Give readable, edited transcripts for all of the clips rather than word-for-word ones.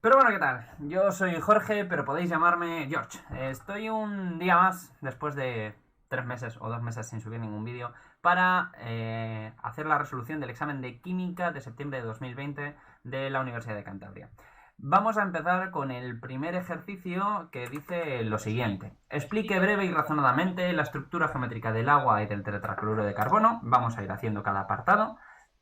Pero bueno, ¿qué tal? Yo soy Jorge, pero podéis llamarme George. Estoy un día más, después de 3 meses o 2 meses sin subir ningún vídeo, para hacer la resolución del examen de Química de septiembre de 2020 de la Universidad de Cantabria. Vamos a empezar con el primer ejercicio que dice lo siguiente. Explique breve y razonadamente la estructura geométrica del agua y del tetracloruro de carbono. Vamos a ir haciendo cada apartado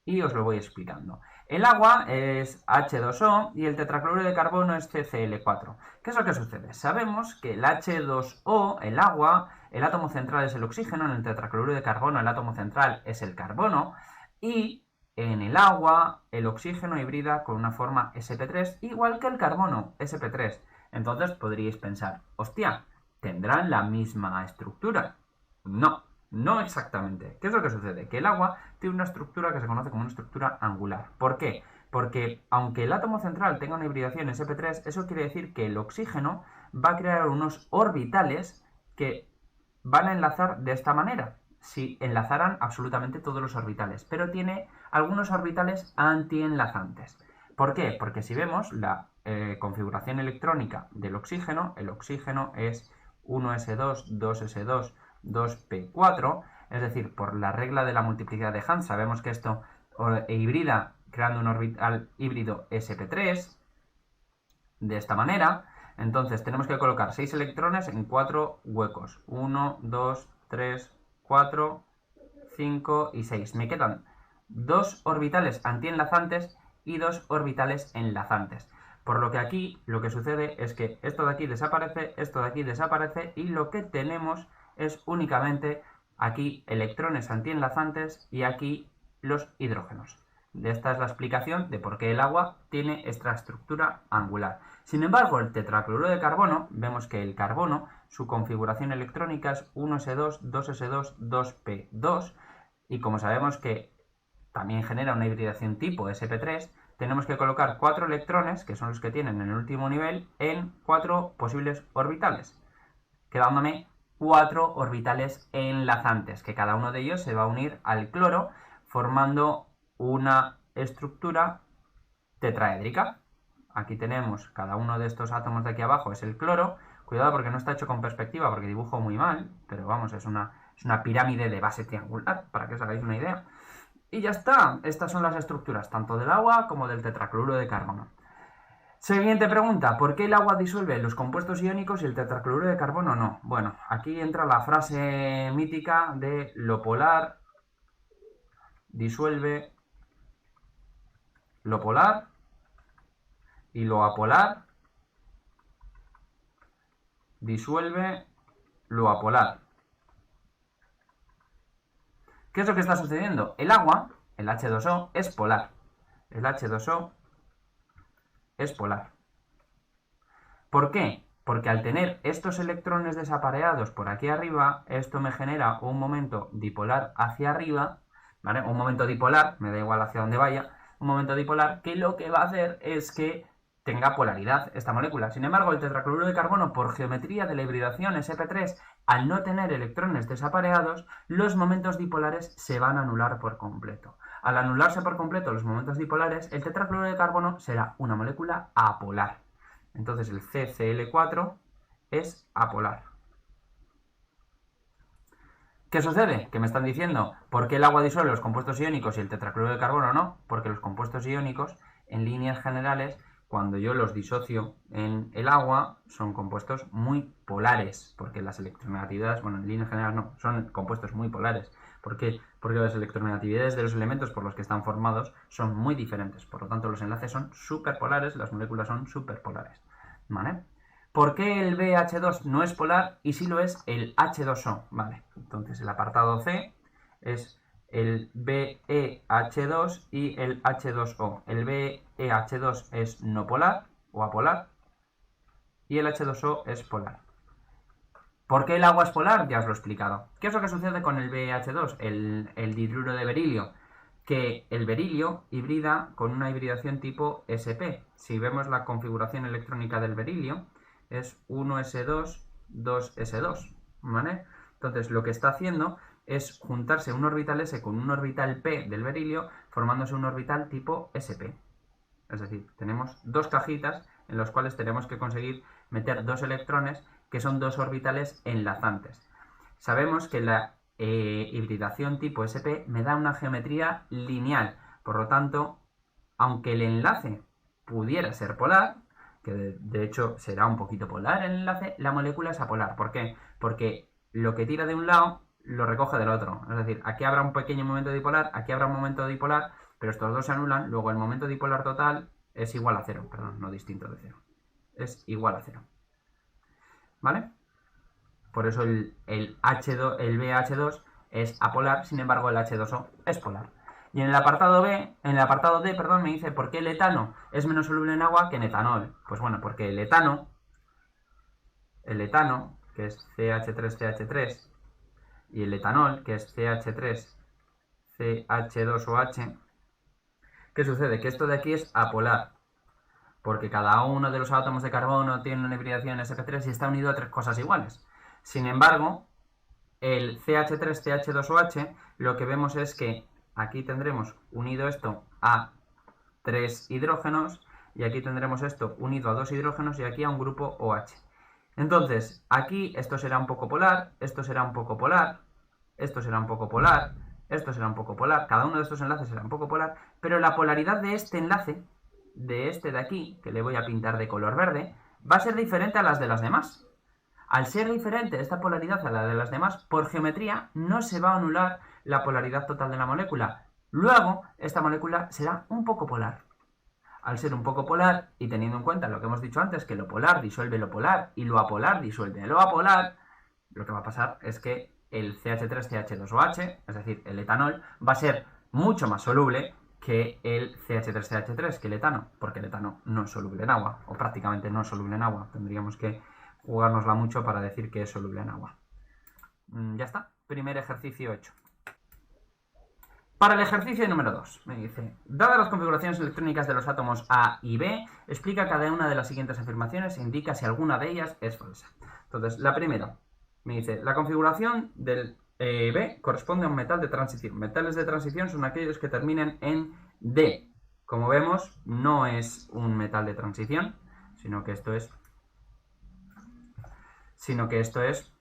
y os lo voy explicando. El agua es H2O y el tetracloruro de carbono es CCl4. ¿Qué es lo que sucede? Sabemos que el H2O, el agua, el átomo central es el oxígeno, en el tetracloruro de carbono el átomo central es el carbono y en el agua el oxígeno hibrida con una forma sp3 igual que el carbono, sp3. Entonces podríais pensar, hostia, ¿tendrán la misma estructura? No, no exactamente. ¿Qué es lo que sucede? Que el agua tiene una estructura que se conoce como una estructura angular. ¿Por qué? Porque aunque el átomo central tenga una hibridación sp3, eso quiere decir que el oxígeno va a crear unos orbitales que van a enlazar de esta manera. Si enlazaran absolutamente todos los orbitales, pero tiene algunos orbitales antienlazantes. ¿Por qué? Porque si vemos la configuración electrónica del oxígeno, el oxígeno es 1s2, 2s2, 2p4, es decir, por la regla de la multiplicidad de Hahn, sabemos que esto hibrida creando un orbital híbrido sp3, de esta manera. Entonces tenemos que colocar 6 electrones en 4 huecos. 1, 2, 3, 4, 5 y 6. Me quedan 2 orbitales antienlazantes y 2 orbitales enlazantes. Por lo que aquí lo que sucede es que esto de aquí desaparece y lo que tenemos es únicamente aquí electrones antienlazantes y aquí los hidrógenos. Esta es la explicación de por qué el agua tiene esta estructura angular. Sin embargo, el tetracloruro de carbono, vemos que el carbono, su configuración electrónica es 1s2, 2s2, 2p2, y como sabemos que también genera una hibridación tipo sp3, tenemos que colocar 4 electrones, que son los que tienen en el último nivel, en 4 posibles orbitales, quedándome 4 orbitales enlazantes, que cada uno de ellos se va a unir al cloro, formando una estructura tetraédrica. Aquí tenemos cada uno de estos átomos de aquí abajo, es el cloro. Cuidado porque no está hecho con perspectiva, porque dibujo muy mal, pero vamos, es una pirámide de base triangular, para que os hagáis una idea. Y ya está, estas son las estructuras, tanto del agua como del tetracloruro de carbono. Siguiente pregunta, ¿por qué el agua disuelve los compuestos iónicos y el tetracloruro de carbono no? Bueno, aquí entra la frase mítica de lo polar disuelve lo polar y lo apolar disuelve lo apolar. ¿Qué es lo que está sucediendo? El agua, el H2O, es polar. El H2O es polar. ¿Por qué? Porque al tener estos electrones desapareados por aquí arriba, esto me genera un momento dipolar hacia arriba, ¿vale? Un momento dipolar, me da igual hacia dónde vaya, un momento dipolar que lo que va a hacer es que tenga polaridad esta molécula. Sin embargo, el tetracloruro de carbono, por geometría de la hibridación sp3, al no tener electrones desapareados, los momentos dipolares se van a anular por completo. Al anularse por completo los momentos dipolares, el tetracloruro de carbono será una molécula apolar. Entonces el CCl4 es apolar. ¿Qué sucede? Que me están diciendo, ¿por qué el agua disuelve los compuestos iónicos y el tetracloruro de carbono no? Porque los compuestos iónicos, en líneas generales, cuando yo los disocio en el agua, son compuestos muy polares, porque las electronegatividades, bueno, en líneas generales no, son compuestos muy polares. ¿Por qué? Porque las electronegatividades de los elementos por los que están formados son muy diferentes, por lo tanto los enlaces son superpolares, las moléculas son superpolares, ¿vale? ¿Por qué el BH2 no es polar y sí lo es el H2O? Vale, entonces el apartado C es el BeH2 y el H2O. El BeH2 es no polar o apolar y el H2O es polar. ¿Por qué el agua es polar? Ya os lo he explicado. ¿Qué es lo que sucede con el BeH2, el dihidruro de berilio? Que el berilio hibrida con una hibridación tipo sp. Si vemos la configuración electrónica del berilio, es 1s2, 2s2, ¿vale? Entonces lo que está haciendo es juntarse un orbital s con un orbital p del berilio, formándose un orbital tipo sp. Es decir, tenemos dos cajitas en los cuales tenemos que conseguir meter dos electrones que son dos orbitales enlazantes. Sabemos que la hibridación tipo SP me da una geometría lineal, por lo tanto, aunque el enlace pudiera ser polar, que de hecho será un poquito polar el enlace, la molécula es apolar. ¿Por qué? Porque lo que tira de un lado lo recoge del otro. Es decir, aquí habrá un pequeño momento dipolar, aquí habrá un momento dipolar, pero estos dos se anulan, luego el momento dipolar total es igual a cero, perdón, no distinto de cero. Es igual a cero. ¿Vale? Por eso el BH2 es apolar, sin embargo el H2O es polar. Y en el apartado D, me dice por qué el etano es menos soluble en agua que en etanol. Pues bueno, porque el etano, que es CH3CH3, y el etanol, que es CH3CH2OH, ¿qué sucede? Que esto de aquí es apolar, porque cada uno de los átomos de carbono tiene una hibridación sp3 y está unido a tres cosas iguales. Sin embargo, el CH3CH2OH, lo que vemos es que aquí tendremos unido esto a 3 hidrógenos y aquí tendremos esto unido a 2 hidrógenos y aquí a un grupo OH. Entonces, aquí esto será un poco polar, esto será un poco polar, esto será un poco polar, esto será un poco polar, cada uno de estos enlaces será un poco polar, pero la polaridad de este enlace, de este de aquí, que le voy a pintar de color verde, va a ser diferente a las de las demás. Al ser diferente esta polaridad a la de las demás, por geometría no se va a anular la polaridad total de la molécula. Luego, esta molécula será un poco polar. Al ser un poco polar, y teniendo en cuenta lo que hemos dicho antes, que lo polar disuelve lo polar y lo apolar disuelve lo apolar, lo que va a pasar es que el CH3CH2OH, es decir, el etanol, va a ser mucho más soluble que el CH3CH3, que el etano, porque el etano no es soluble en agua, o prácticamente no es soluble en agua. Tendríamos que jugárnosla mucho para decir que es soluble en agua. Ya está, primer ejercicio hecho. Para el ejercicio número 2, me dice, dadas las configuraciones electrónicas de los átomos A y B, explica cada una de las siguientes afirmaciones e indica si alguna de ellas es falsa. Entonces, la primera, me dice, la configuración del B corresponde a un metal de transición. Metales de transición son aquellos que terminen en D. Como vemos, no es un metal de transición, sino que esto es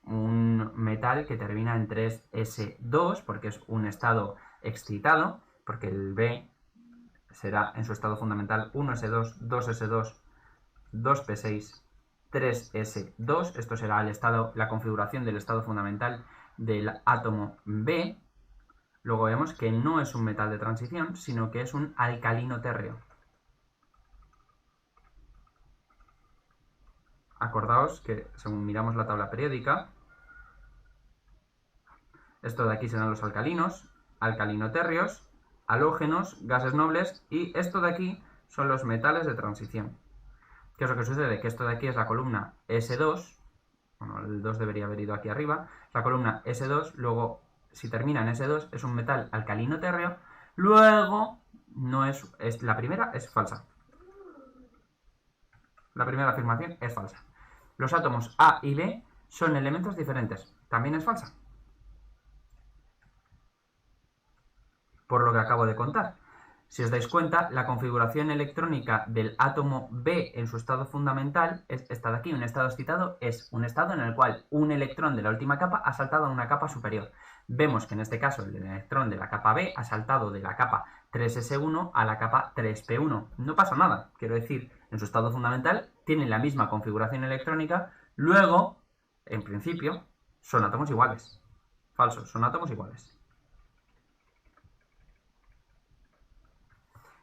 un metal que termina en 3s2, porque es un estado excitado, porque el B será en su estado fundamental 1s2, 2s2, 2p6, 3s2. Esto será la configuración del estado fundamental del átomo B. Luego vemos que no es un metal de transición, sino que es un alcalino térreo. Acordaos que según miramos la tabla periódica, esto de aquí serán los alcalinos, alcalinotérreos, halógenos, gases nobles, y esto de aquí son los metales de transición. ¿Qué es lo que sucede? Que esto de aquí es la columna S2, bueno, el 2 debería haber ido aquí arriba, la columna S2, luego si termina en S2 es un metal alcalino térreo, luego no es la primera es falsa. La primera afirmación es falsa. Los átomos A y B son elementos diferentes. También es falsa. Por lo que acabo de contar. Si os dais cuenta, la configuración electrónica del átomo B en su estado fundamental es esta de aquí. Un estado excitado es un estado en el cual un electrón de la última capa ha saltado a una capa superior. Vemos que en este caso el electrón de la capa B ha saltado de la capa 3s1 a la capa 3p1. No pasa nada, quiero decir, en su estado fundamental tienen la misma configuración electrónica, luego, en principio, son átomos iguales. Falso, son átomos iguales.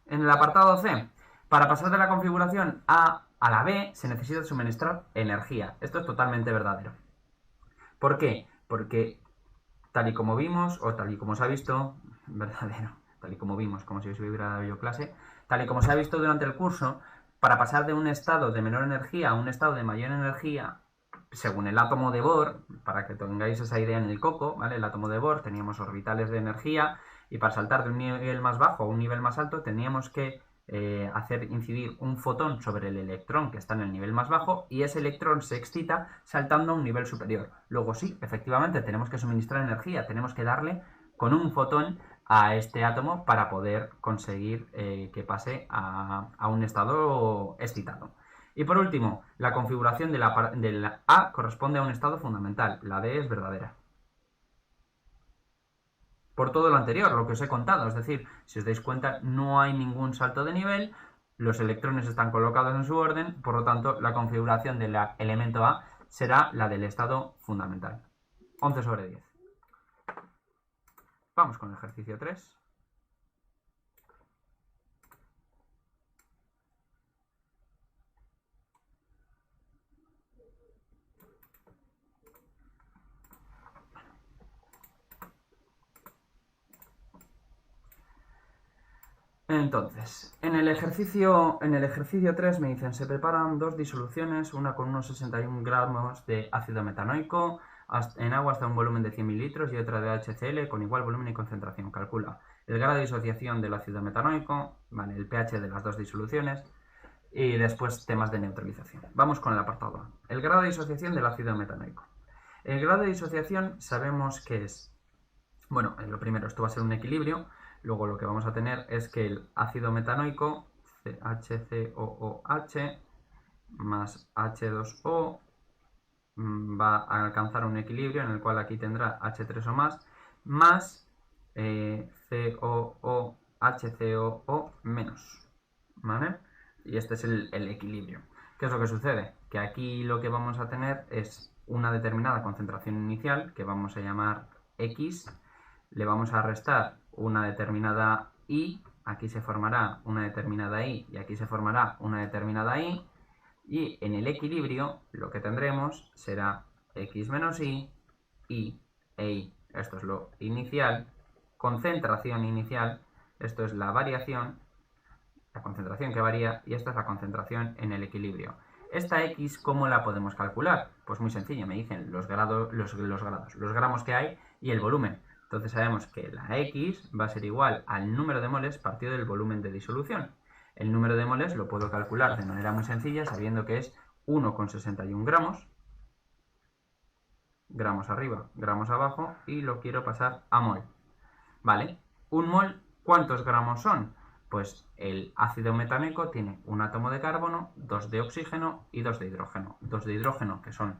En el apartado C, para pasar de la configuración A a la B se necesita suministrar energía. Esto es totalmente verdadero. ¿Por qué? Porque tal y como vimos, o tal y como se ha visto, verdadero, tal y como vimos, como si hubiera yo clase, tal y como se ha visto durante el curso, para pasar de un estado de menor energía a un estado de mayor energía, según el átomo de Bohr, para que tengáis esa idea en el coco, ¿vale? El átomo de Bohr teníamos orbitales de energía y para saltar de un nivel más bajo a un nivel más alto teníamos que hacer incidir un fotón sobre el electrón que está en el nivel más bajo y ese electrón se excita saltando a un nivel superior. Luego sí, efectivamente tenemos que suministrar energía, tenemos que darle con un fotón a este átomo para poder conseguir que pase a un estado excitado. Y por último, la configuración de la A corresponde a un estado fundamental, la D es verdadera. Por todo lo anterior, lo que os he contado, es decir, si os dais cuenta, no hay ningún salto de nivel, los electrones están colocados en su orden, por lo tanto, la configuración del elemento A será la del estado fundamental. 11/10. Vamos con el ejercicio 3. Entonces, en el ejercicio 3 me dicen, se preparan dos disoluciones, una con unos 61 gramos de ácido metanoico en agua hasta un volumen de 100 mililitros y otra de HCl con igual volumen y concentración. Calcula el grado de disociación del ácido metanoico, vale, el pH de las dos disoluciones y después temas de neutralización. Vamos con el apartado A. El grado de disociación del ácido metanoico. El grado de disociación sabemos que es, bueno, lo primero, esto va a ser un equilibrio. Luego lo que vamos a tener es que el ácido metanoico, HCOOH más H2O, va a alcanzar un equilibrio en el cual aquí tendrá H3O más COO, HCOO menos. ¿Vale? Y este es el equilibrio. ¿Qué es lo que sucede? Que aquí lo que vamos a tener es una determinada concentración inicial que vamos a llamar X. Le vamos a restar una determinada I, aquí se formará una determinada I y aquí se formará una determinada I, y en el equilibrio lo que tendremos será X menos I e I. Esto es lo inicial, concentración inicial, esto es la variación, la concentración que varía, y esta es la concentración en el equilibrio. Esta X, ¿cómo la podemos calcular? Pues muy sencillo, me dicen los gramos que hay y el volumen. Entonces sabemos que la X va a ser igual al número de moles partido del volumen de disolución. El número de moles lo puedo calcular de manera muy sencilla sabiendo que es 1,61 gramos. Gramos arriba, gramos abajo, y lo quiero pasar a mol. ¿Vale? Un mol, ¿cuántos gramos son? Pues el ácido metanoico tiene un átomo de carbono, 2 de oxígeno y 2 de hidrógeno. 2 de hidrógeno, que son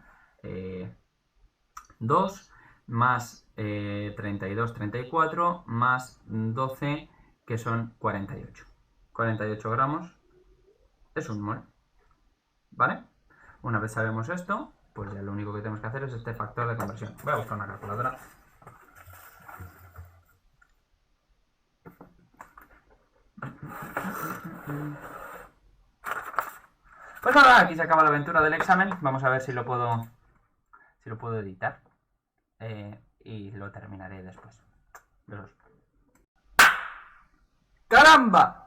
2, más 32, 34, más 12, que son 48. 48 gramos es un mol. ¿Vale? Una vez sabemos esto, pues ya lo único que tenemos que hacer es este factor de conversión. Voy a buscar una calculadora. Pues nada, aquí se acaba la aventura del examen. Vamos a ver si lo puedo editar. Y lo terminaré después. Besos. ¡Caramba!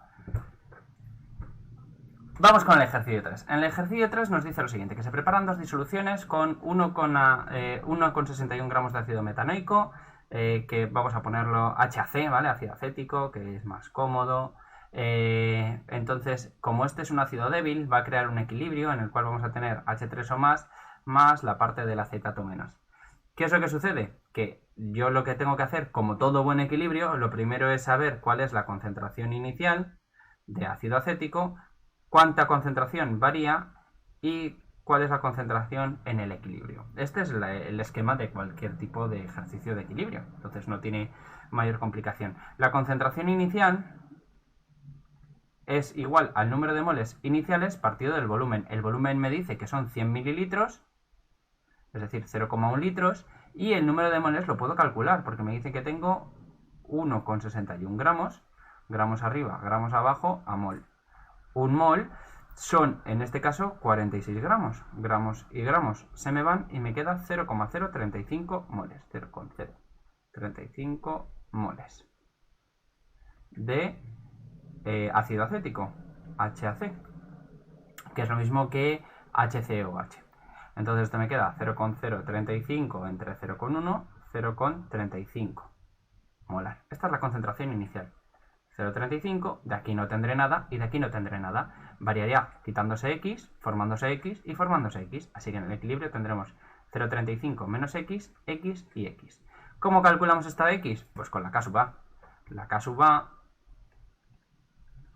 Vamos con el ejercicio 3. En el ejercicio 3 nos dice lo siguiente, que se preparan dos disoluciones con 1,61 gramos de ácido metanoico, que vamos a ponerlo HAC, ¿vale? Ácido acético, que es más cómodo. Entonces, como este es un ácido débil, va a crear un equilibrio en el cual vamos a tener H3O más la parte del acetato menos. ¿Qué es lo que sucede? Que yo lo que tengo que hacer, como todo buen equilibrio, lo primero es saber cuál es la concentración inicial de ácido acético, cuánta concentración varía y cuál es la concentración en el equilibrio. Este es el esquema de cualquier tipo de ejercicio de equilibrio, entonces no tiene mayor complicación. La concentración inicial es igual al número de moles iniciales partido del volumen. El volumen me dice que son 100 mililitros, es decir, 0,1 litros, y el número de moles lo puedo calcular, porque me dice que tengo 1,61 gramos, gramos arriba, gramos abajo, a mol. Un mol son, en este caso, 46 gramos. Gramos y gramos se me van y me queda 0,035 moles. 0,035 moles de ácido acético, HAC, que es lo mismo que HCOH. Entonces esto me queda 0,035 entre 0,1, 0,35 molar. Esta es la concentración inicial. 0,35, de aquí no tendré nada y de aquí no tendré nada. Variaría quitándose X, formándose X y formándose X. Así que en el equilibrio tendremos 0,35 menos X, X y X. ¿Cómo calculamos esta X? Pues con la K sub A. La K sub A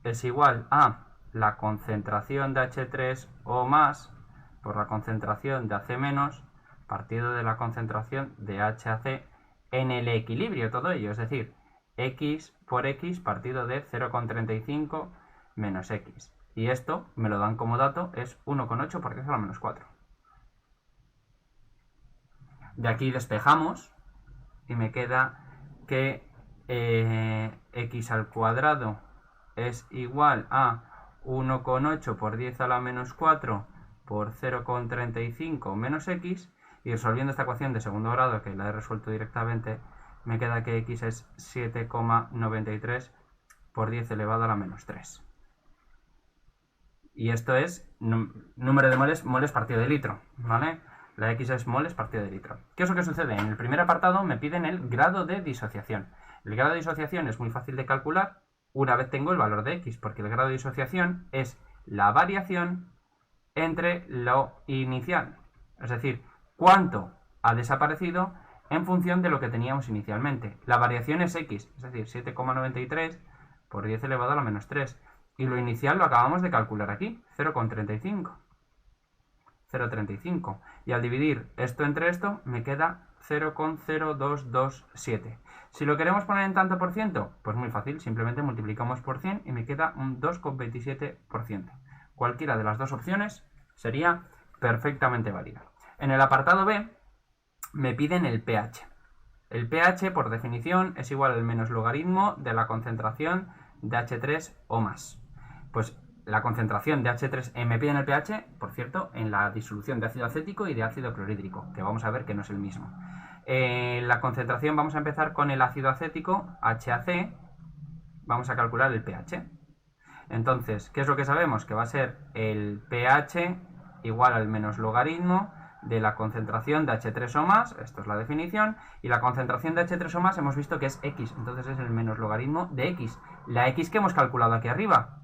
es igual a la concentración de H3O más por la concentración de AC menos partido de la concentración de HAC en el equilibrio, todo ello, es decir, X por X partido de 0,35 menos X. Y esto me lo dan como dato, es 1,8 por 10 a la menos 4. De aquí despejamos y me queda que X al cuadrado es igual a 1,8 por 10 a la menos 4 por 0,35 menos X. Y resolviendo esta ecuación de segundo grado, que la he resuelto directamente, me queda que X es 7,93 por 10 elevado a la menos 3. Y esto es número de moles partido de litro, ¿vale? La X es moles partido de litro. ¿Qué es lo que sucede? En el primer apartado me piden el grado de disociación. El grado de disociación es muy fácil de calcular una vez tengo el valor de X, porque el grado de disociación es la variación entre lo inicial. Es decir, cuánto ha desaparecido en función de lo que teníamos inicialmente. La variación es X, es decir, 7,93 por 10 elevado a la menos 3. Y lo inicial lo acabamos de calcular aquí, 0,35. 0,35. Y al dividir esto entre esto, me queda 0,0227. Si lo queremos poner en tanto por ciento, pues muy fácil, simplemente multiplicamos por 100 y me queda un 2,27%. Cualquiera de las dos opciones sería perfectamente válida. En el apartado B me piden el pH. El pH, por definición, es igual al menos logaritmo de la concentración de H3O más. Pues la concentración de H3, me piden el pH, por cierto, en la disolución de ácido acético y de ácido clorhídrico, que vamos a ver que no es el mismo. La concentración, vamos a empezar con el ácido acético, HAC, vamos a calcular el pH. Entonces, ¿qué es lo que sabemos? Que va a ser el pH igual al menos logaritmo de la concentración de H3O más, esto es la definición, y la concentración de H3O más hemos visto que es X, entonces es el menos logaritmo de X. La X que hemos calculado aquí arriba,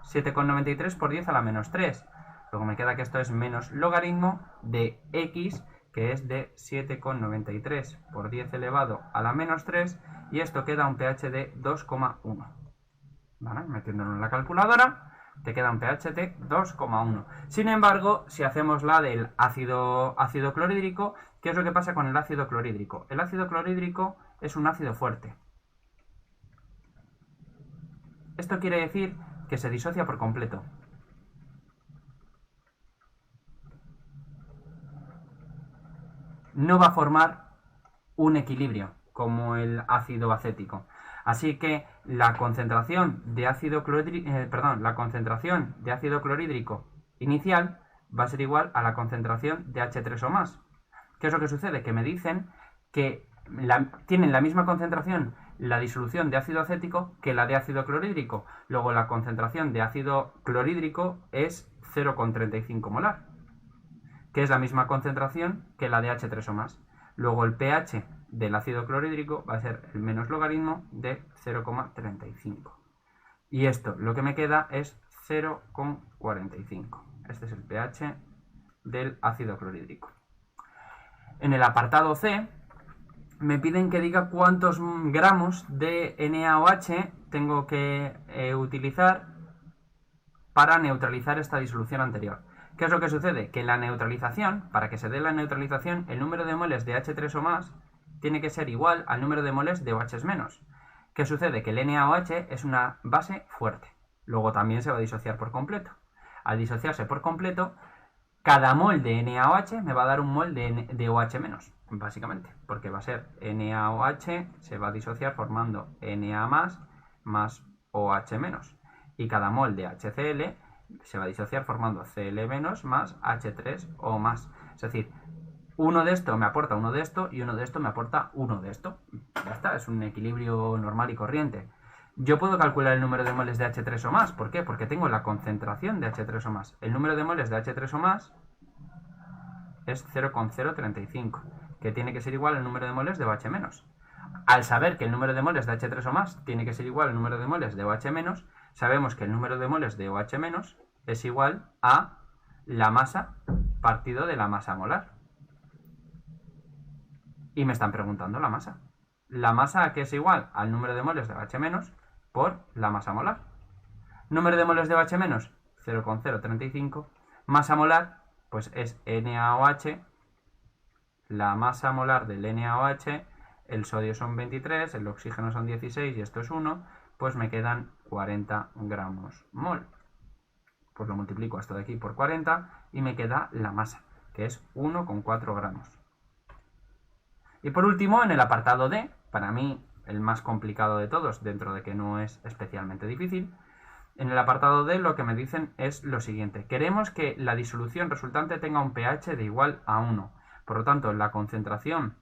7,93 por 10 a la menos 3. Luego me queda que esto es menos logaritmo de X, que es de 7,93 por 10 elevado a la menos 3, y esto queda un pH de 2,1. ¿Vale? Metiéndolo en la calculadora, te queda un pH de 2,1. Sin embargo, si hacemos la del ácido clorhídrico, ¿qué es lo que pasa con el ácido clorhídrico? El ácido clorhídrico es un ácido fuerte. Esto quiere decir que se disocia por completo. No va a formar un equilibrio como el ácido acético. Así que la concentración de ácido clorhídrico inicial va a ser igual a la concentración de H3O más. ¿Qué es lo que sucede? Que me dicen que tienen la misma concentración la disolución de ácido acético que la de ácido clorhídrico. Luego la concentración de ácido clorhídrico es 0,35 molar, que es la misma concentración que la de H3O más. Luego el pH del ácido clorhídrico va a ser el menos logaritmo de 0,35. Y esto, lo que me queda es 0,45. Este es el pH del ácido clorhídrico. En el apartado C me piden que diga cuántos gramos de NaOH tengo que utilizar para neutralizar esta disolución anterior. ¿Qué es lo que sucede? Que en la neutralización, para que se dé la neutralización, el número de moles de H3O más tiene que ser igual al número de moles de OH menos. ¿Qué sucede? Que el NaOH es una base fuerte. Luego también se va a disociar por completo. Al disociarse por completo, cada mol de NaOH me va a dar un mol de OH menos, básicamente. Porque va a ser NaOH, se va a disociar formando Na más OH menos. Y cada mol de HCl se va a disociar formando Cl menos más H3O más. Es decir, uno de esto me aporta uno de esto y uno de esto me aporta uno de esto. Ya está, es un equilibrio normal y corriente. Yo puedo calcular el número de moles de H3O más. ¿Por qué? Porque tengo la concentración de H3O más. El número de moles de H3O más es 0,035, que tiene que ser igual al número de moles de OH menos. Al saber que el número de moles de H3O más tiene que ser igual al número de moles de OH menos, sabemos que el número de moles de OH menos es igual a la masa partido de la masa molar. Y me están preguntando la masa. ¿La masa a qué es igual? Al número de moles de OH menos por la masa molar. Número de moles de OH menos, 0,035. Masa molar, pues es NaOH. La masa molar del NaOH, el sodio son 23, el oxígeno son 16 y esto es 1, pues me quedan 40 gramos mol. Pues lo multiplico esto de aquí por 40 y me queda la masa, que es 1,4 gramos. Y por último, en el apartado D, para mí el más complicado de todos, dentro de que no es especialmente difícil, en el apartado D lo que me dicen es lo siguiente. Queremos que la disolución resultante tenga un pH de igual a 1. Por lo tanto, la concentración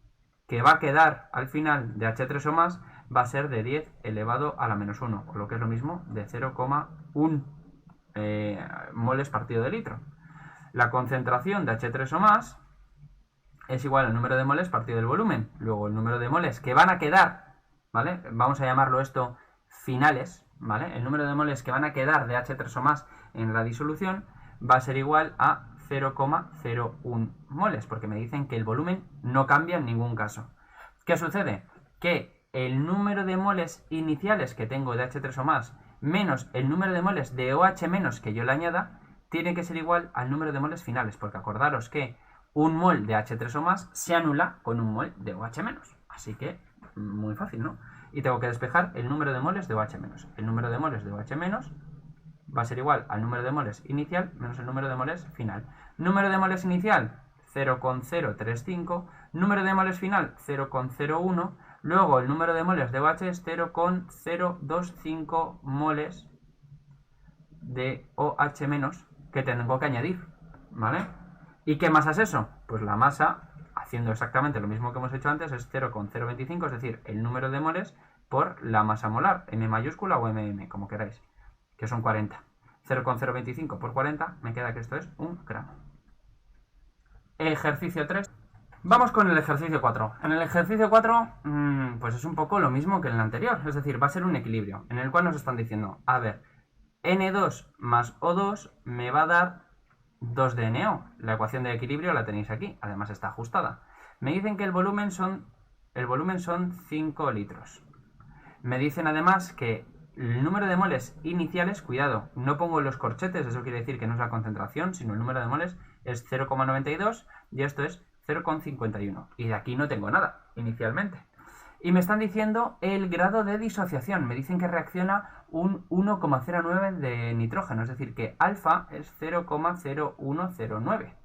que va a quedar al final de H3 o más va a ser de 10 elevado a la menos 1, o lo que es lo mismo de 0,1 moles partido de litro. La concentración de H3 o más es igual al número de moles partido del volumen. Luego el número de moles que van a quedar, ¿vale? Vamos a llamarlo esto finales, ¿vale? El número de moles que van a quedar de H3 o más en la disolución va a ser igual a 0,01 moles, porque me dicen que el volumen no cambia en ningún caso. ¿Qué sucede? Que el número de moles iniciales que tengo de H3 o más menos el número de moles de OH menos que yo le añada tiene que ser igual al número de moles finales, porque acordaros que un mol de H3 o más se anula con un mol de OH menos. Así que, muy fácil, ¿no? Y tengo que despejar el número de moles de OH menos. El número de moles de OH menos va a ser igual al número de moles inicial menos el número de moles final. Número de moles inicial, 0,035. Número de moles final, 0,01. Luego el número de moles de OH es 0,025 moles de OH menos que tengo que añadir, ¿vale? ¿Y qué masa es eso? Pues la masa, haciendo exactamente lo mismo que hemos hecho antes, es 0,025, es decir, el número de moles por la masa molar, M mayúscula o MM, como queráis, que son 40. 0,025 por 40, me queda que esto es 1 gramo. Ejercicio 3. Vamos con el ejercicio 4. En el ejercicio 4, pues es un poco lo mismo que en el anterior, es decir, va a ser un equilibrio, en el cual nos están diciendo, a ver, N2 más O2 me va a dar 2 de NO. La ecuación de equilibrio la tenéis aquí, además está ajustada. Me dicen que el volumen son 5 litros. Me dicen además que el número de moles iniciales, cuidado, no pongo los corchetes, eso quiere decir que no es la concentración, sino el número de moles es 0,92 y esto es 0,51. Y de aquí no tengo nada, inicialmente. Y me están diciendo el grado de disociación. Me dicen que reacciona un 1,09 de nitrógeno, es decir, que alfa es 0,0109.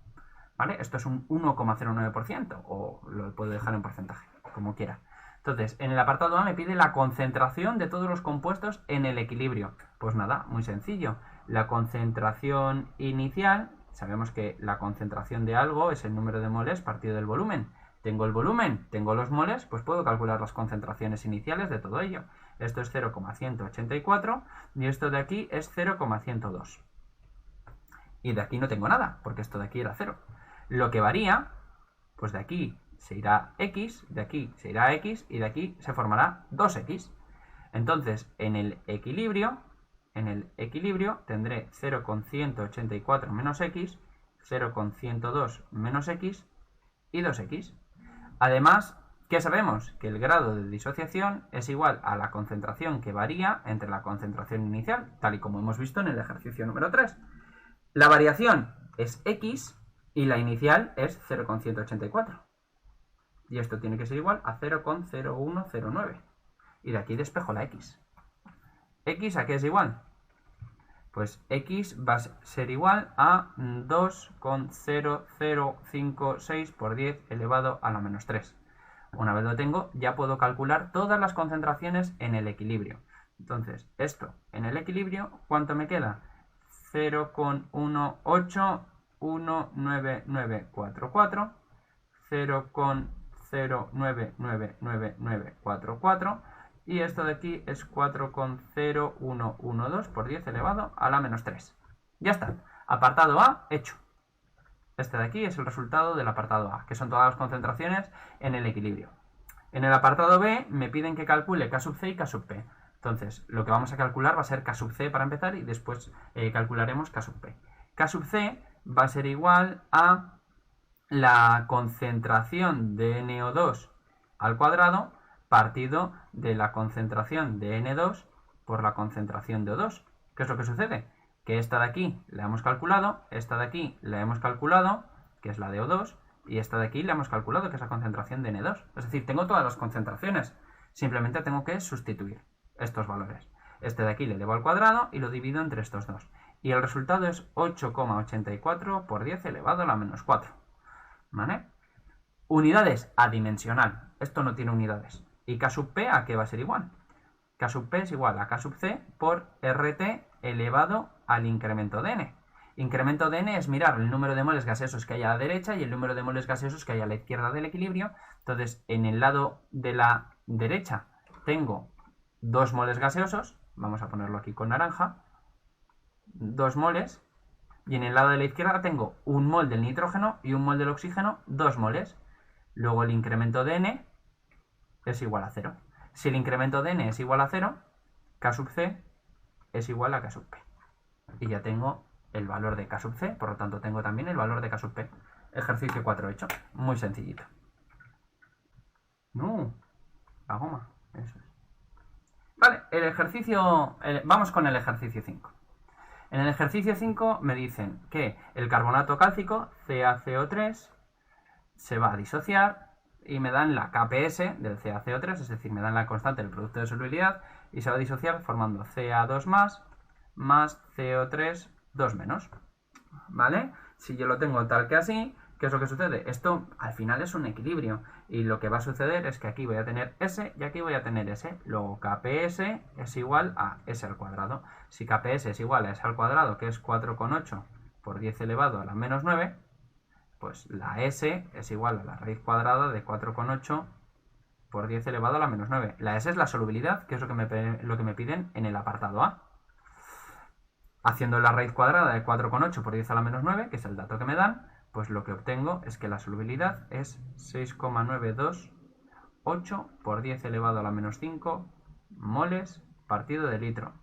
¿Vale? Esto es un 1,09%, o lo puedo dejar en porcentaje, como quiera. Entonces, en el apartado A me pide la concentración de todos los compuestos en el equilibrio. Pues nada, muy sencillo. La concentración inicial, sabemos que la concentración de algo es el número de moles partido del volumen. Tengo el volumen, tengo los moles, pues puedo calcular las concentraciones iniciales de todo ello. Esto es 0,184 y esto de aquí es 0,102. Y de aquí no tengo nada, porque esto de aquí era 0. Lo que varía, pues de aquí se irá X, de aquí se irá X y de aquí se formará 2X. Entonces, en el equilibrio tendré 0,184 menos X, 0,102 menos X y 2X. Además, ¿qué sabemos? Que el grado de disociación es igual a la concentración que varía entre la concentración inicial, tal y como hemos visto en el ejercicio número 3. La variación es X y la inicial es 0,184. Y esto tiene que ser igual a 0,0109. Y de aquí despejo la X. ¿X a qué es igual? Pues X va a ser igual a 2,0056 por 10 elevado a la menos 3. Una vez lo tengo, ya puedo calcular todas las concentraciones en el equilibrio. Entonces, esto en el equilibrio, ¿cuánto me queda? 0,1819944, 0,099944 y esto de aquí es 4,0112 por 10 elevado a la menos 3. Ya está. Apartado A hecho. Este de aquí es el resultado del apartado A, que son todas las concentraciones en el equilibrio. En el apartado B me piden que calcule K sub C y K sub P. Entonces, lo que vamos a calcular va a ser K sub C para empezar y después calcularemos K sub P. K sub C va a ser igual a la concentración de NO2 al cuadrado partido de la concentración de N2 por la concentración de O2. ¿Qué es lo que sucede? Que esta de aquí la hemos calculado, esta de aquí la hemos calculado, que es la de O2, y esta de aquí la hemos calculado, que es la concentración de N2. Es decir, tengo todas las concentraciones. Simplemente tengo que sustituir estos valores. Este de aquí le elevo al cuadrado y lo divido entre estos dos. Y el resultado es 8,84 por 10 elevado a la menos 4. ¿Vale? Unidades adimensional. Esto no tiene unidades. ¿Y K sub P a qué va a ser igual? K sub P es igual a K sub C por RT elevado al incremento de N. Incremento de N es mirar el número de moles gaseosos que hay a la derecha y el número de moles gaseosos que hay a la izquierda del equilibrio. Entonces, en el lado de la derecha tengo 2 moles gaseosos. Vamos a ponerlo aquí con naranja. 2 moles. Y en el lado de la izquierda tengo 1 mol del nitrógeno y 1 mol del oxígeno, 2 moles. Luego el incremento de N es igual a 0. Si el incremento de N es igual a 0, K sub C es igual a K sub P. Y ya tengo el valor de K sub C, por lo tanto tengo también el valor de K sub P. Ejercicio 4 hecho. Muy sencillito. No, la goma. Eso es. Vale, vamos con el ejercicio 5. En el ejercicio 5 me dicen que el carbonato cálcico, CaCO3, se va a disociar y me dan la KPS del CaCO3, es decir, me dan la constante del producto de solubilidad y se va a disociar formando Ca2 más CO3 2 menos. ¿Vale? Si yo lo tengo tal que así, ¿qué es lo que sucede? Esto al final es un equilibrio y lo que va a suceder es que aquí voy a tener S y aquí voy a tener S. Luego KPS es igual a S al cuadrado. Si KPS es igual a S al cuadrado, que es 4,8 por 10 elevado a la menos 9, pues la S es igual a la raíz cuadrada de 4,8 por 10 elevado a la menos 9. La S es la solubilidad, que es lo que me piden en el apartado A. Haciendo la raíz cuadrada de 4,8 por 10 a la menos 9, que es el dato que me dan, pues lo que obtengo es que la solubilidad es 6,928 por 10 elevado a la menos 5 moles partido de litro.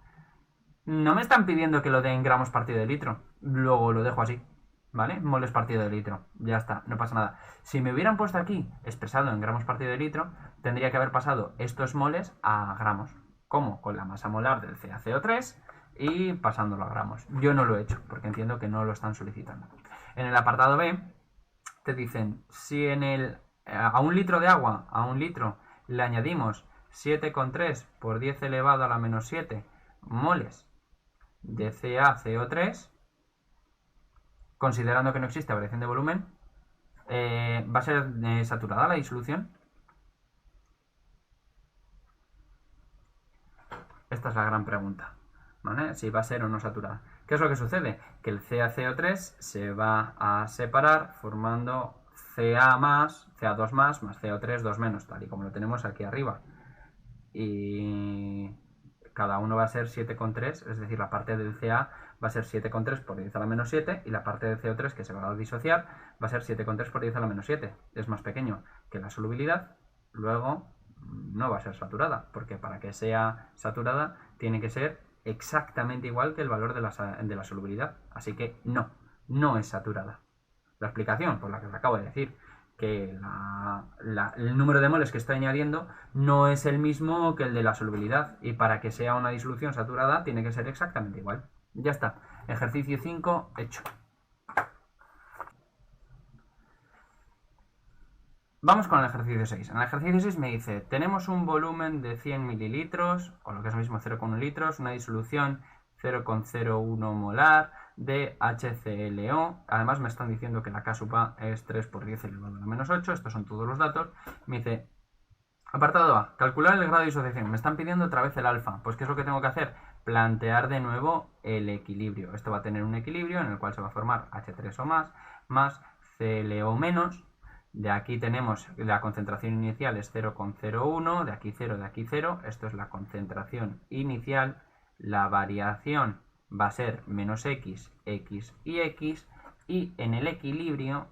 No me están pidiendo que lo dé en gramos partido de litro, luego lo dejo así, ¿vale? Moles partido de litro, ya está, no pasa nada. Si me hubieran puesto aquí expresado en gramos partido de litro, tendría que haber pasado estos moles a gramos. ¿Cómo? Con la masa molar del CaCO3 y pasándolo a gramos. Yo no lo he hecho porque entiendo que no lo están solicitando. En el apartado B te dicen si a 1 litro de agua, a 1 litro, le añadimos 7,3 por 10 elevado a la menos 7 moles de CaCO3, considerando que no existe variación de volumen, ¿va a ser saturada la disolución? Esta es la gran pregunta, ¿vale? Si va a ser o no saturada. ¿Qué es lo que sucede? Que el CaCO3 se va a separar formando Ca2 más CO3 2 menos, tal y como lo tenemos aquí arriba. Y cada uno va a ser 7,3, es decir, la parte del Ca va a ser 7,3 por 10 a la menos 7 y la parte del CO3 que se va a disociar va a ser 7,3 por 10 a la menos 7. Es más pequeño que la solubilidad, luego no va a ser saturada, porque para que sea saturada tiene que ser exactamente igual que el valor de la solubilidad. Así que no es saturada. La explicación, por la que os acabo de decir, que el número de moles que estoy añadiendo no es el mismo que el de la solubilidad y para que sea una disolución saturada tiene que ser exactamente igual. Ya está. Ejercicio 5 hecho. Vamos con el ejercicio 6. En el ejercicio 6 me dice, tenemos un volumen de 100 mililitros, o lo que es lo mismo 0,1 litros, una disolución 0,01 molar de HClO. Además me están diciendo que la K sub A es 3 por 10 elevado a la menos 8. Estos son todos los datos. Me dice, apartado A, calcular el grado de disociación. Me están pidiendo otra vez el alfa. Pues ¿qué es lo que tengo que hacer? Plantear de nuevo el equilibrio. Esto va a tener un equilibrio en el cual se va a formar H3O más ClO menos. De aquí tenemos la concentración inicial es 0,01, de aquí 0, de aquí 0. Esto es la concentración inicial. La variación va a ser menos x, x y x. Y en el equilibrio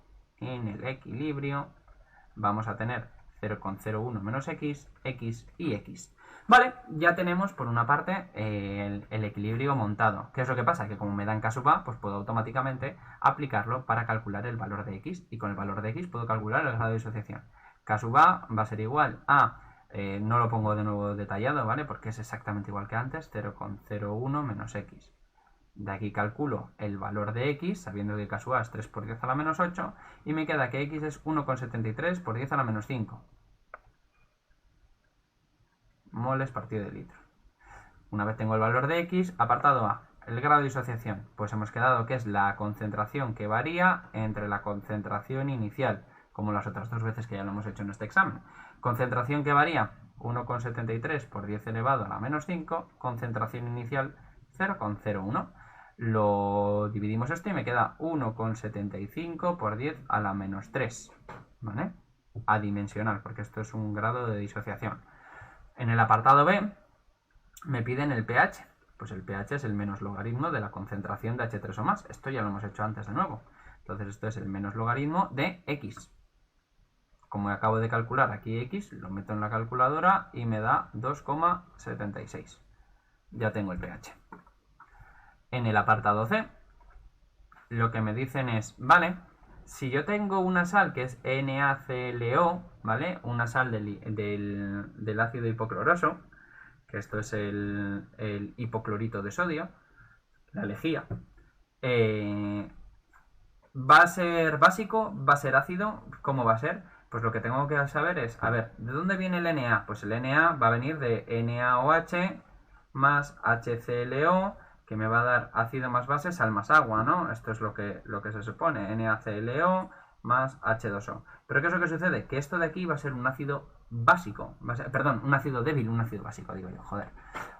vamos a tener 0,01 menos x, x y x. Vale, ya tenemos por una parte el equilibrio montado. ¿Qué es lo que pasa? Que como me dan K sub A, pues puedo automáticamente aplicarlo para calcular el valor de x. Y con el valor de x puedo calcular el grado de disociación. K sub A va a ser igual a No lo pongo de nuevo detallado, ¿vale? Porque es exactamente igual que antes, 0,01 menos x. De aquí calculo el valor de x, sabiendo que casu A es 3 por 10 a la menos 8, y me queda que x es 1,73 por 10 a la menos 5 moles partido de litro. Una vez tengo el valor de x, apartado A, el grado de disociación, pues hemos quedado que es la concentración que varía entre la concentración inicial, como las otras dos veces que ya lo hemos hecho en este examen. Concentración que varía 1,73 por 10 elevado a la menos 5, concentración inicial 0,01. Lo dividimos esto y me queda 1,75 por 10 a la menos 3, ¿vale? Adimensional, porque esto es un grado de disociación. En el apartado B me piden el pH. Pues el pH es el menos logaritmo de la concentración de H3 o más. Esto ya lo hemos hecho antes de nuevo. Entonces esto es el menos logaritmo de X. Como acabo de calcular aquí X, lo meto en la calculadora y me da 2,76. Ya tengo el pH. En el apartado C, lo que me dicen es, vale, si yo tengo una sal que es NaClO, ¿vale? Una sal del ácido hipocloroso, que esto es el hipoclorito de sodio, la lejía, ¿va a ser básico? ¿Va a ser ácido? ¿Cómo va a ser? Pues lo que tengo que saber es, a ver, ¿de dónde viene el Na? Pues el Na va a venir de NaOH más HClO, que me va a dar ácido más base, sal más agua, ¿no? Esto es lo que se supone, NaClO más H2O. ¿Pero qué es lo que sucede? Que esto de aquí va a ser un ácido básico, perdón, un ácido débil, un ácido básico, digo yo, joder.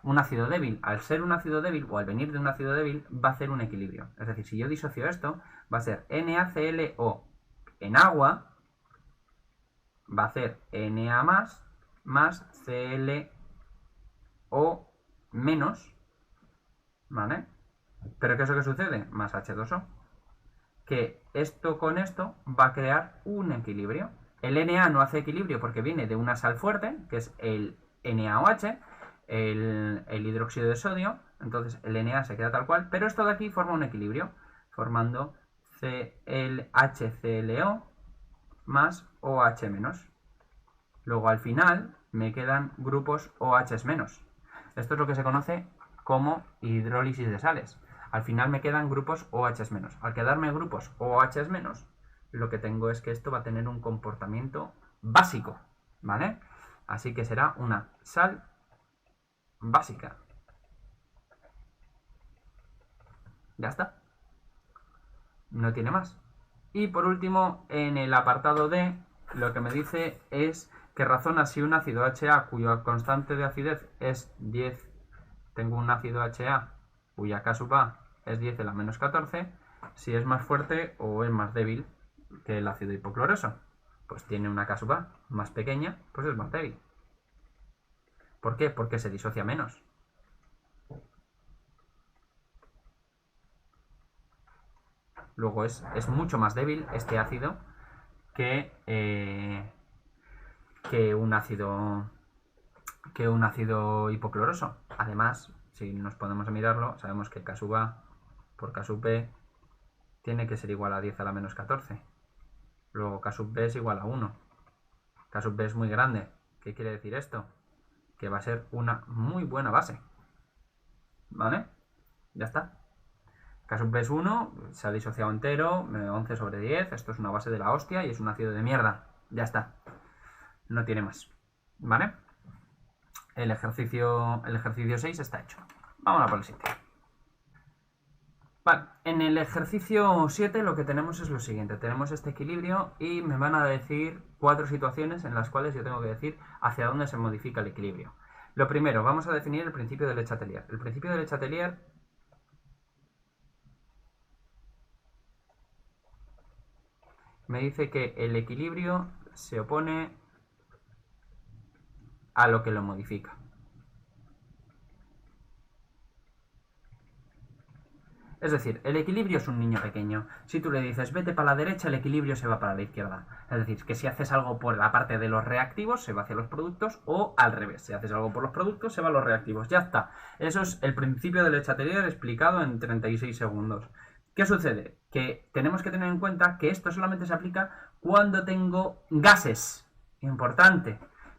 Un ácido débil, al ser un ácido débil o al venir de un ácido débil, va a hacer un equilibrio. Es decir, si yo disocio esto, va a ser NaClO en agua, va a hacer Na más ClO menos, ¿vale? ¿Pero qué es lo que sucede? Más H2O. Que esto con esto va a crear un equilibrio. El Na no hace equilibrio porque viene de una sal fuerte, que es el NaOH, el hidróxido de sodio, entonces el Na se queda tal cual, pero esto de aquí forma un equilibrio, formando HClO más OH menos. Luego al final me quedan grupos OH menos. Esto es lo que se conoce como hidrólisis de sales. Al final me quedan grupos OH menos. Al quedarme grupos OH menos, lo que tengo es que esto va a tener un comportamiento básico, ¿vale? Así que será una sal básica. Ya está. No tiene más. Y por último, en el apartado D, lo que me dice es que razona si un ácido HA cuya constante de acidez es 10, tengo un ácido HA cuya K sub A es 10 a la menos 14, si es más fuerte o es más débil que el ácido hipocloroso. Pues tiene una K sub A más pequeña, pues es más débil. ¿Por qué? Porque se disocia menos. Luego es mucho más débil este ácido que un ácido hipocloroso. Además, si nos ponemos a mirarlo, sabemos que K sub A por K sub B tiene que ser igual a 10 a la menos 14. Luego K sub B es igual a 1. K sub B es muy grande. ¿Qué quiere decir esto? Que va a ser una muy buena base. ¿Vale? Ya está. K sub B es 1, se ha disociado entero, 11 sobre 10, esto es una base de la hostia y es un ácido de mierda. Ya está. No tiene más. ¿Vale? El ejercicio 6 está hecho. Vamos a por el 7. Vale, en el ejercicio 7 lo que tenemos es lo siguiente. Tenemos este equilibrio y me van a decir 4 situaciones en las cuales yo tengo que decir hacia dónde se modifica el equilibrio. Lo primero, vamos a definir el principio de Le Chatelier. El principio de Le Chatelier me dice que el equilibrio se opone a lo que lo modifica. Es decir, el equilibrio es un niño pequeño. Si tú le dices vete para la derecha, el equilibrio se va para la izquierda. Es decir, que si haces algo por la parte de los reactivos, se va hacia los productos, o al revés, si haces algo por los productos, se va a los reactivos. Ya está. Eso es el principio de Le Chatelier explicado en 36 segundos. ¿Qué sucede? Que tenemos que tener en cuenta que esto solamente se aplica cuando tengo gases. Importante.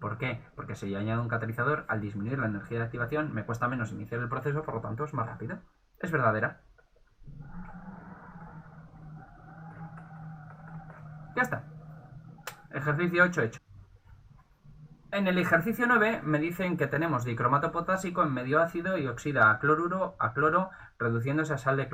¿Por qué? Porque si yo añado un catalizador, al disminuir la energía de activación, me cuesta menos iniciar el proceso, por lo tanto es más rápido. Es verdadera. Ya está. Ejercicio 8 hecho. En el ejercicio 9 me dicen que tenemos dicromato potásico en medio ácido y oxida a cloruro a cloro, reduciéndose a sal de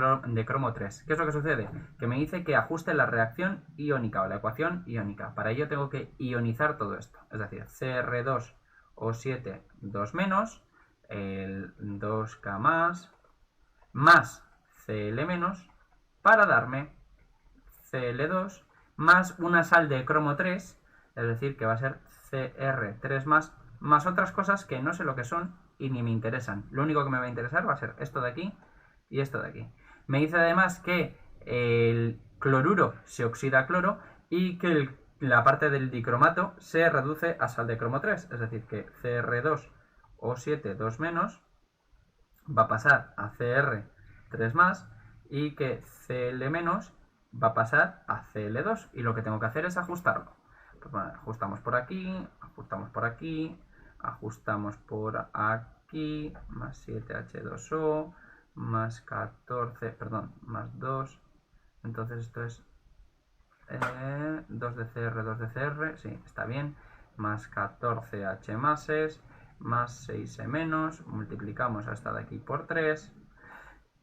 cromo 3. ¿Qué es lo que sucede? Que me dice que ajuste la reacción iónica o la ecuación iónica. Para ello tengo que ionizar todo esto. Es decir, Cr2O7 2 menos, el 2K más Cl menos, para darme Cl2 más una sal de cromo 3, es decir, que va a ser Cr3 más otras cosas que no sé lo que son y ni me interesan. Lo único que me va a interesar va a ser esto de aquí y esto de aquí. Me dice además que el cloruro se oxida a cloro y que la parte del dicromato se reduce a sal de cromo 3, es decir, que Cr2O7 2 menos va a pasar a Cr3 y que Cl menos va a pasar a Cl2 y lo que tengo que hacer es ajustarlo. Pues bueno, ajustamos por aquí, ajustamos por aquí, ajustamos por aquí, más 7H2O, más 14, perdón, más 2, entonces esto es 2 de Cr, 2 de Cr, sí, está bien, más 14H más 6E menos, multiplicamos a esta de aquí por 3,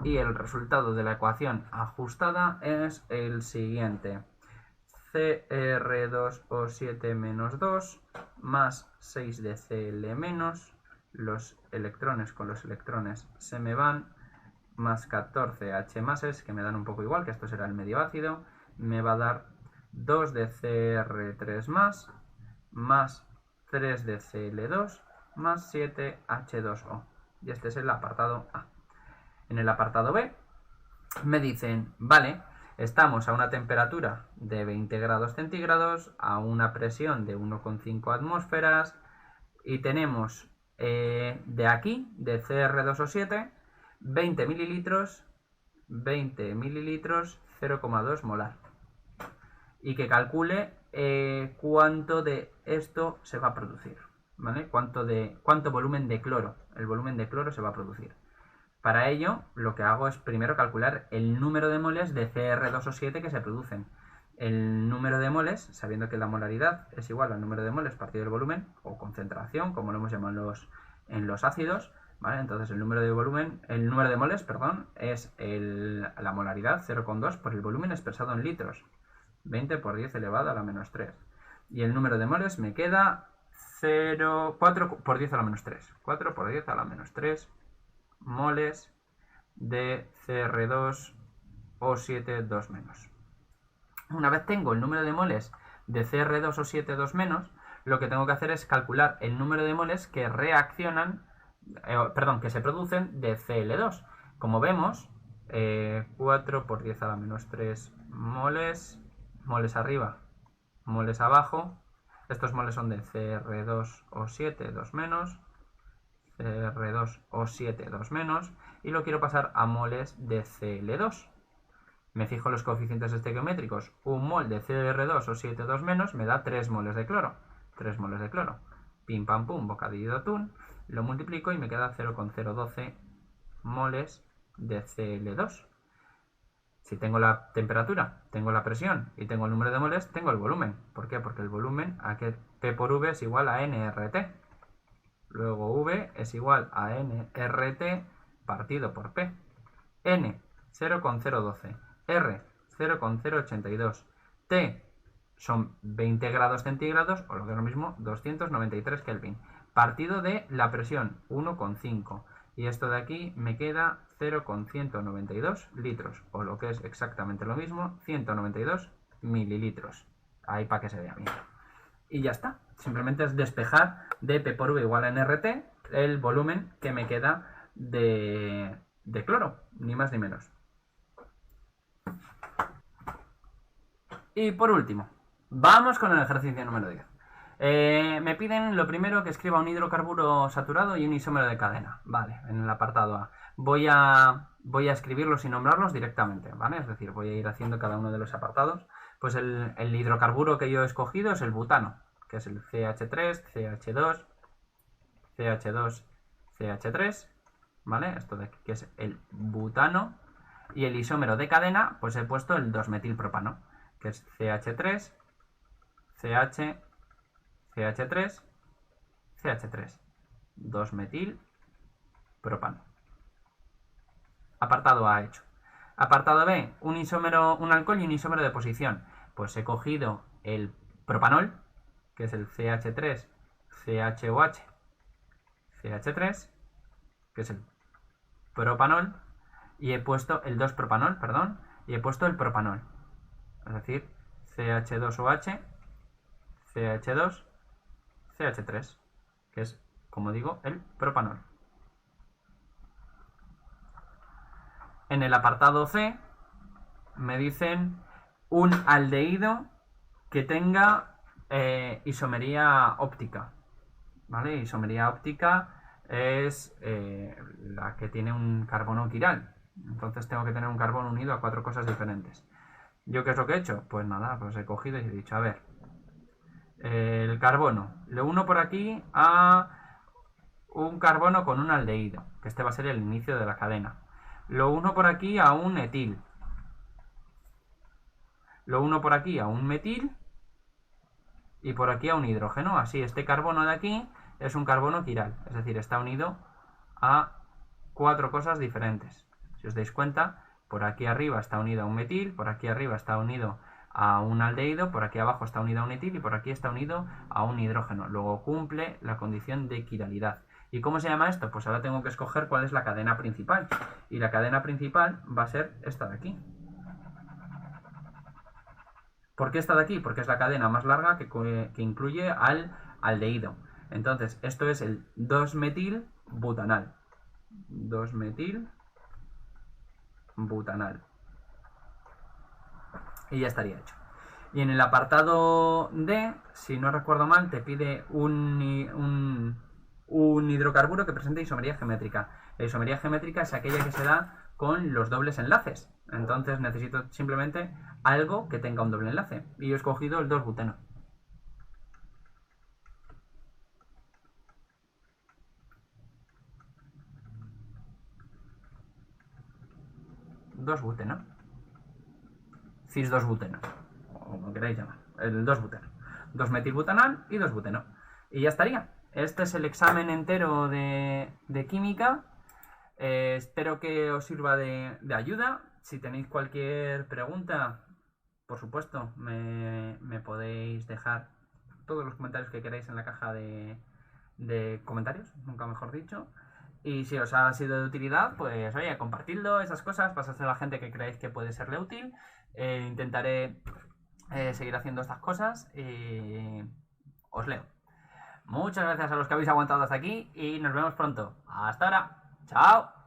y el resultado de la ecuación ajustada es el siguiente. Cr2O7 menos 2 más 6 de Cl menos, los electrones con los electrones se me van, más 14H máses, que me dan un poco igual, que esto será el medio ácido, me va a dar 2 de Cr3 más 3 de Cl2 más 7H2O. Y este es el apartado A. En el apartado B me dicen, vale, estamos a una temperatura de 20 grados centígrados, a una presión de 1,5 atmósferas y tenemos de aquí, de Cr2O7, 20 mililitros, 0,2 molar. Y que calcule cuánto de esto se va a producir, ¿vale? Cuánto volumen de cloro, el volumen de cloro se va a producir. Para ello, lo que hago es primero calcular el número de moles de Cr2O7 que se producen. El número de moles, sabiendo que la molaridad es igual al número de moles partido del volumen, o concentración, como lo hemos llamado en los ácidos, ¿vale? Entonces el número de moles, es la molaridad 0,2 por el volumen expresado en litros. 20 por 10 elevado a la menos 3. Y el número de moles me queda 4 por 10 a la menos 3. 4 por 10 a la menos 3 moles de Cr2O7 2 menos. Una vez tengo el número de moles de Cr2O7 2 menos, lo que tengo que hacer es calcular el número de moles que que se producen de Cl2. Como vemos, 4 por 10 a la menos 3 moles arriba, moles abajo. Estos moles son de Cr2O7 2 menos, Cr2O7 2 menos, y lo quiero pasar a moles de Cl2. Me fijo los coeficientes estequiométricos. Un mol de Cr2O7 2 menos me da 3 moles de cloro. 3 moles de cloro. Pim pam pum, bocadillo de atún. Lo multiplico y me queda 0,012 moles de Cl2. Si tengo la temperatura, tengo la presión y tengo el número de moles, tengo el volumen. ¿Por qué? Porque el volumen, P por V es igual a nRT. Luego V es igual a nRT partido por P. N, 0,012. R, 0,082. T son 20 grados centígrados, o lo que es lo mismo, 293 Kelvin. Partido de la presión, 1,5. Y esto de aquí me queda 0,192 litros, o lo que es exactamente lo mismo, 192 mililitros. Ahí para que se vea bien. Y ya está. Simplemente es despejar de P por V igual a nRT el volumen que me queda de cloro, ni más ni menos. Y por último, vamos con el ejercicio número 10. Me piden lo primero que escriba un hidrocarburo saturado y un isómero de cadena. Vale, en el apartado A. Voy a escribirlos y nombrarlos directamente, ¿vale? Es decir, voy a ir haciendo cada uno de los apartados. Pues el hidrocarburo que yo he escogido es el butano, que es el CH3, CH2, CH2, CH3, ¿vale? Esto de aquí que es el butano. Y el isómero de cadena, pues he puesto el 2-metilpropano, que es CH3, CH, CH3, CH3. 2-metilpropano. Apartado A hecho. Apartado B, un alcohol y un isómero de posición. Pues he cogido el propanol, que es el CH3, CHOH, CH3, que es el propanol, y he puesto el 2-propanol, perdón, y he puesto el propanol. Es decir, CH2OH, CH2, CH3, que es, como digo, el propanol. En el apartado C me dicen un aldehído que tenga isomería óptica, ¿vale? Isomería óptica es la que tiene un carbono quiral. Entonces tengo que tener un carbono unido a 4 cosas diferentes. ¿Yo qué es lo que he hecho? Pues nada, pues he cogido y he dicho, a ver, el carbono, lo uno por aquí a un carbono con un aldehído, que este va a ser el inicio de la cadena. Lo uno por aquí a un etil. Lo uno por aquí a un metil. Y por aquí a un hidrógeno. Así, este carbono de aquí es un carbono quiral. Es decir, está unido a 4 cosas diferentes. Si os dais cuenta, por aquí arriba está unido a un metil, por aquí arriba está unido a un aldehído, por aquí abajo está unido a un etil y por aquí está unido a un hidrógeno. Luego cumple la condición de quiralidad. ¿Y cómo se llama esto? Pues ahora tengo que escoger cuál es la cadena principal. Y la cadena principal va a ser esta de aquí. ¿Por qué esta de aquí? Porque es la cadena más larga que incluye al aldehído. Entonces, esto es el 2-metilbutanal. 2-metilbutanal. Y ya estaría hecho. Y en el apartado D, si no recuerdo mal, te pide un hidrocarburo que presente isomería geométrica. La isomería geométrica es aquella que se da con los dobles enlaces. Entonces necesito simplemente algo que tenga un doble enlace. Y yo he escogido el 2-buteno. 2-buteno. Cis-2-buteno. O como queráis llamar. El 2-buteno. 2-metilbutanal y 2-buteno. Y ya estaría. Este es el examen entero de química. Espero que os sirva de ayuda. Si tenéis cualquier pregunta, por supuesto, me podéis dejar todos los comentarios que queráis en la caja de comentarios, nunca mejor dicho. Y si os ha sido de utilidad, pues oye, compartidlo, esas cosas, pasadlo a la gente que creáis que puede serle útil. Intentaré seguir haciendo estas cosas y os leo. Muchas gracias a los que habéis aguantado hasta aquí y nos vemos pronto. Hasta ahora. Chao.